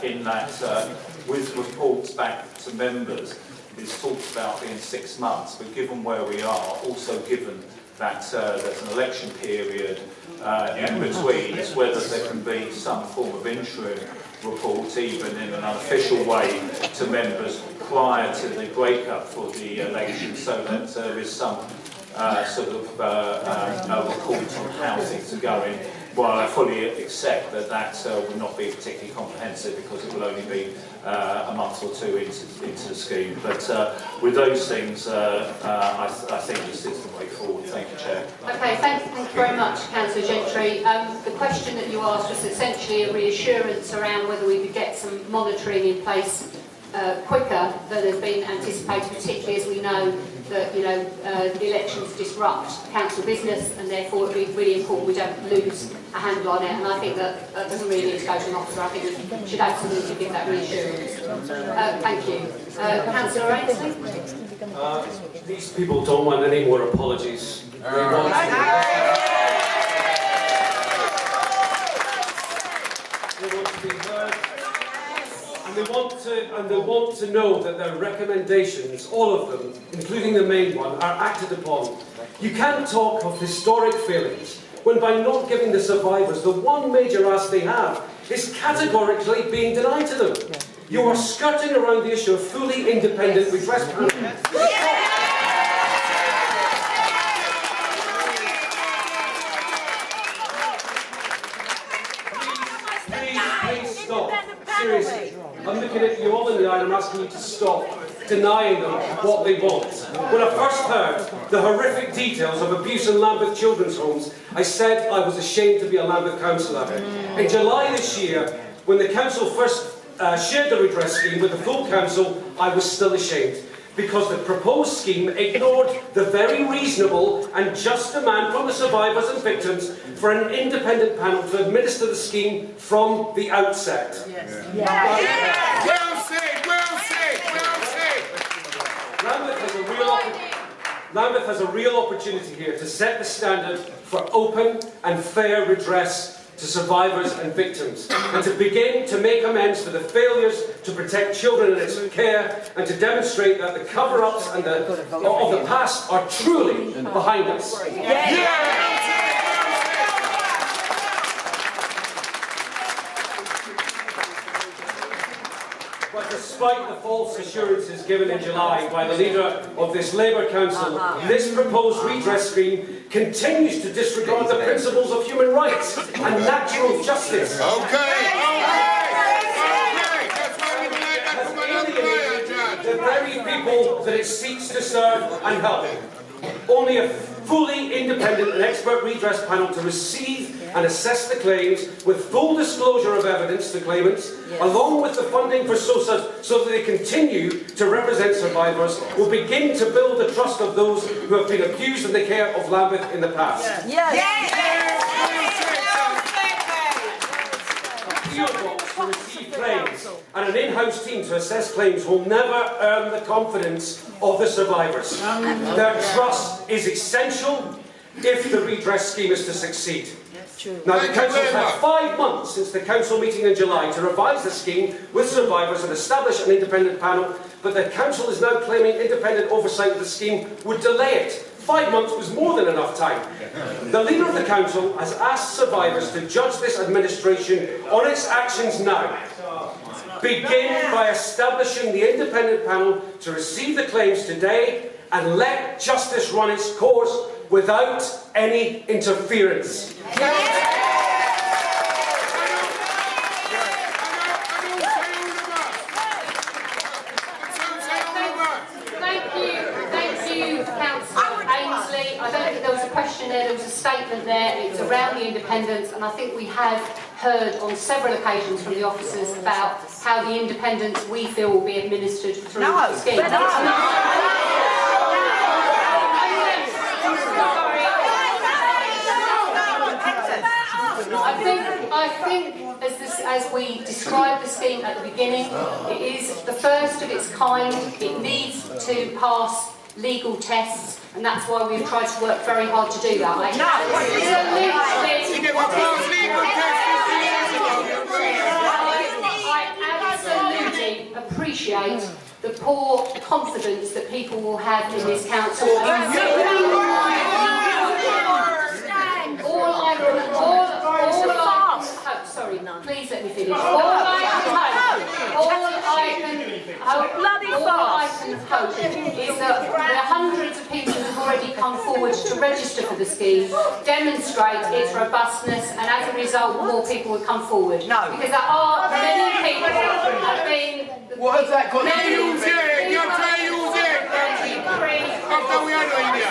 in that with reports back to members, it's talked about being 6 months, but given where we are, also given that there's an election period in between, is whether there can be some form of interim report, even in an unofficial way, to members prior to the break-up for the election, so that there is some sort of report on how things are going. Well, I fully accept that that will not be particularly comprehensive because it will only be a month or two into the scheme. But with those things, I think this is the way forward. Thank you, Chair. Okay, thank you very much, Councillor Gentry. The question that you asked was essentially a reassurance around whether we could get some monitoring in place quicker than has been anticipated, particularly as we know that the elections disrupt council business, and therefore it would be really important we don't lose a handle on it. And I think that doesn't really need to go to an officer. I think we should absolutely give that reassurance. Thank you, Councillor Ainslie. These people don't want any more apologies. They want to be heard. And they want to know that their recommendations, all of them, including the main one, are acted upon. You can't talk of historic failings when, by not giving the survivors the one major ask they have, is categorically being denied to them. You are skirting around the issue of fully independent redress panel. Please stop. Seriously. I'm looking at you all in the eye and I'm asking you to stop denying them what they want. When I first heard the horrific details of abuse in Lambeth children's homes, I said I was ashamed to be a Lambeth councillor. In July this year, when the council first shared the redress scheme with the full council, I was still ashamed, because the proposed scheme ignored the very reasonable and just demand from the survivors and victims for an independent panel to administer the scheme from the outset. Yes. Yeah. Yeah. Well said, well said, well said. Lambeth has a real opportunity here to set the standard for open and fair redress to survivors and victims, and to begin to make amends for the failures to protect children in its care, and to demonstrate that the cover-ups and of the past are truly behind us. But despite the false assurances given in July by the leader of this Labour Council, this proposed redress scheme continues to disregard the principles of human rights and natural justice. The very people that it seeks to serve and help. Only a fully independent and expert redress panel to receive and assess the claims with full disclosure of evidence to claimants, along with the funding for SOSA so that they continue to represent survivors, will begin to build the trust of those who have been abused in the care of Lambeth in the past. Appeal box to receive claims and an in-house team to assess claims will never earn the confidence of the survivors. Their trust is essential if the redress scheme is to succeed. Now, the Council has had 5 months since the Council meeting in July to revise the scheme with survivors and establish an independent panel, but the Council is now claiming independent oversight of the scheme would delay it. 5 months was more than enough time. The leader of the Council has asked survivors to judge this administration on its actions now. Begin by establishing the independent panel to receive the claims today and let justice run its course without any interference. Thank you, Councillor Ainslie. I don't think there was a question there was a statement there. It's around the independence, and I think we have heard on several occasions from the officers about how the independence we feel will be administered through the scheme. I think as we described the scheme at the beginning, it is the first of its kind. It needs to pass legal tests, and that's why we've tried to work very hard to do that. appreciate the poor confidence that people will have in this council. Sorry, please let me finish. All I can hope is that the hundreds of people who've already come forward to register for the scheme demonstrate its robustness, and as a result, more people will come forward. No. Because there are many people who have been... What has that got to do with it? You're trying to use it! After we are doing it.